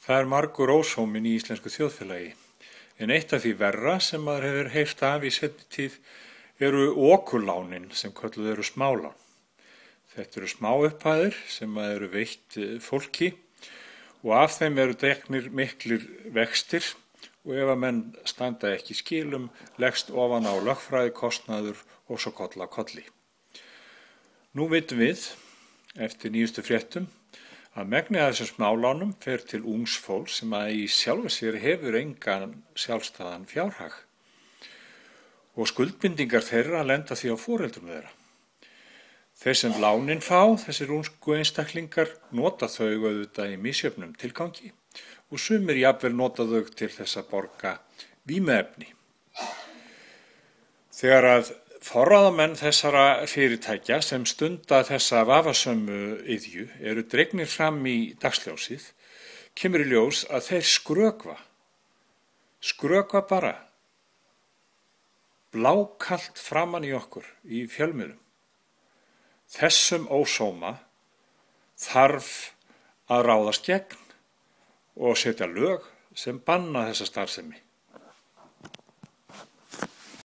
Það er margur ósóminn í íslensku þjóðfélagi, en eitt af því verra sem maður hefur heyrt af í seinni tíð eru okurlánin sem kölluð eru smálán. Þetta eru smáupphæðir sem eru veitt fólki og af þeim eru dregnir miklir vextir og ef að menn standa ekki í skilum leggst ofan á lögfræðikostnaður og svo koll af kolli. Nú vitum við, eftir nýjustu fréttum, að megnið af þessum smálánum fer til ungs fólks sem að í sjálfu sér hefur engan sjálfstæðan fjárhag og skuldbindingar þeirra lenda því á foreldrum þeirra. Þeir sem lánin fá, þessir ungu einstaklingar, nota þau auðvitað í misjöfnum tilgangi og sumir jafnvel nota þau til þess að borga vímuefni. Þegar að forráðamenn þessara fyrirtækja sem stunda þessa vafasömu iðju eru dregnir fram í dagsljósið, kemur í ljós að þeir skrökva bara, blákalt framan í okkur í fjölmiðlum. Þessum ósóma þarf að ráðast gegn og setja lög sem banna þessa starfsemi.